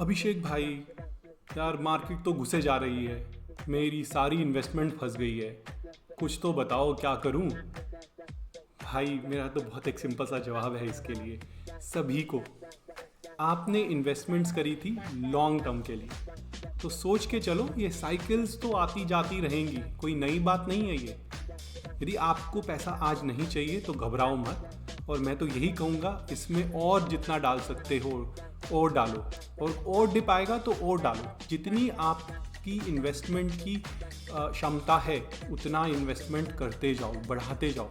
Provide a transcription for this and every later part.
अभिषेक भाई, यार मार्केट तो घुसे जा रही है, मेरी सारी इन्वेस्टमेंट फंस गई है, कुछ तो बताओ क्या करूं। भाई मेरा तो बहुत एक सिंपल सा जवाब है इसके लिए। सभी को, आपने इन्वेस्टमेंट्स करी थी लॉन्ग टर्म के लिए, तो सोच के चलो ये साइकिल्स तो आती जाती रहेंगी, कोई नई बात नहीं है ये। यदि आपको पैसा आज नहीं चाहिए तो घबराओ मत, और मैं तो यही कहूँगा इसमें और जितना डाल सकते हो और डालो, और डिप आएगा तो और डालो। जितनी आपकी इन्वेस्टमेंट की क्षमता है उतना इन्वेस्टमेंट करते जाओ, बढ़ाते जाओ।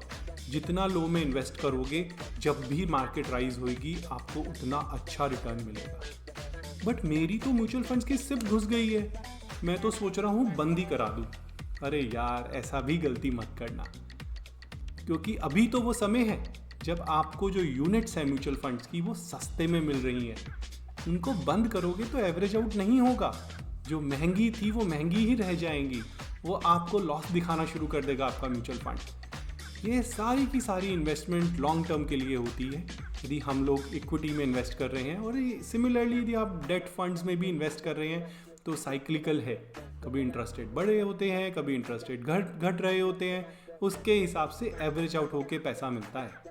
जितना लो में इन्वेस्ट करोगे, जब भी मार्केट राइज होगी आपको उतना अच्छा रिटर्न मिलेगा। बट मेरी तो म्यूचुअल फंड्स की सिप घुस गई है, मैं तो सोच रहा हूँ बंद ही करा दूँ। अरे यार ऐसा भी गलती मत करना, क्योंकि अभी तो वो समय है जब आपको जो यूनिट्स है म्यूचुअल फंड्स की वो सस्ते में मिल रही हैं। उनको बंद करोगे तो एवरेज आउट नहीं होगा, जो महंगी थी वो महंगी ही रह जाएंगी, वो आपको लॉस दिखाना शुरू कर देगा आपका म्यूचुअल फंड। ये सारी की सारी इन्वेस्टमेंट लॉन्ग टर्म के लिए होती है। यदि हम लोग इक्विटी में इन्वेस्ट कर रहे हैं, और सिमिलरली यदि आप डेट फंड्स में भी इन्वेस्ट कर रहे हैं, तो साइक्लिकल है। कभी इंटरेस्ट रेट बढ़ रहे होते हैं, कभी इंटरेस्ट रेट घट रहे होते हैं, उसके हिसाब से एवरेज आउट होके पैसा मिलता है।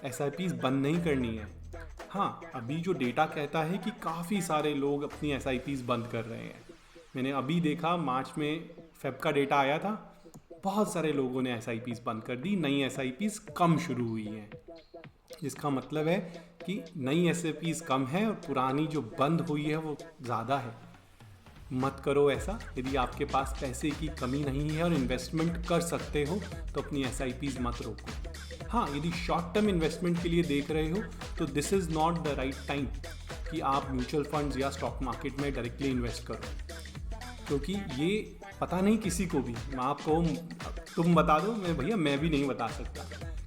SIPs बंद नहीं करनी है। हाँ, अभी जो डेटा कहता है कि काफ़ी सारे लोग अपनी SIPs बंद कर रहे हैं। मैंने अभी देखा मार्च में फेब का डेटा आया था, बहुत सारे लोगों ने SIPs बंद कर दी, नई SIPs कम शुरू हुई हैं। जिसका मतलब है कि नई SIPs कम है और पुरानी जो बंद हुई है वो ज़्यादा है। मत करो ऐसा। यदि आपके पास पैसे की कमी नहीं है और इन्वेस्टमेंट कर सकते हो तो अपनी SIPs मत रोको। हाँ, यदि शॉर्ट टर्म इन्वेस्टमेंट के लिए देख रहे हो तो this is not the right time कि आप म्यूचुअल फंड्स या स्टॉक मार्केट में डायरेक्टली इन्वेस्ट करो, क्योंकि ये पता नहीं किसी को भी। मैं आपको तुम बता दो, मैं भी नहीं बता सकता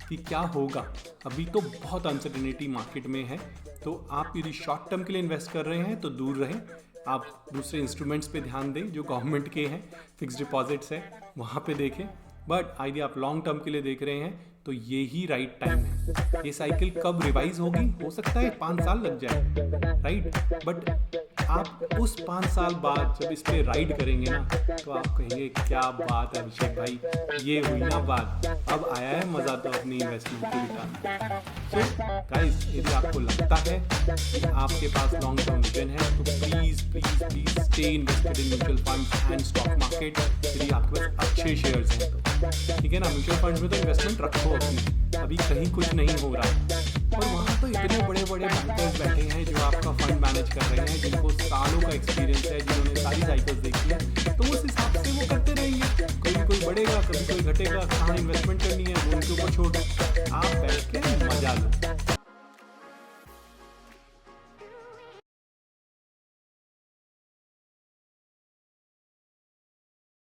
कि क्या होगा। अभी तो बहुत अनसर्टेनिटी मार्केट में है, तो आप यदि शॉर्ट टर्म के लिए इन्वेस्ट कर रहे हैं तो दूर रहें। आप दूसरे इंस्ट्रूमेंट्स पे ध्यान दें जो गवर्नमेंट के हैं, फिक्स डिपॉजिट्स है, वहाँ पे देखें। बट यदि आप लॉन्ग टर्म के लिए देख रहे हैं तो ये ही राइट टाइम है। ये साइकिल कब रिवाइज होगी, हो सकता है 5 साल लग जाए, राइट। बट आप उस 5 साल बाद जब इस पे राइड करेंगे ना, तो आप कहेंगे क्या बात है अभिषेक भाई, ये हुई ना बात, अब आया है मज़ा तो अपनी इन्वेस्टमेंट को रिटर्न। सो गाइस, यदि आपको लगता है कि आपके पास लॉन्ग टर्म विजन है तो please please please stay invested in mutual funds and stock market. यदि आपके पास अच्छे शेयर्स हैं तो ठीक है ना। म्यूचुअल फंड्स में तो इन्वेस्टमेंट रखो अपनी, अभी कहीं कुछ नहीं हो रहा है, और वहाँ तो इतने बड़े बड़े बैंकर्स बैठे हैं जो आपका फंड मैनेज कर रहे हैं, जिनको सालों का एक्सपीरियंस है, जिन्होंने सारी साइकिल्स देखी है, तो उस हिसाब से वो करते रहेंगे। कभी कोई बढ़ेगा, कभी कोई घटेगा, कहाँ इन्वेस्टमेंट करनी है वो उनके ऊपर छोड़ दो, आप बैठ के मजा लो।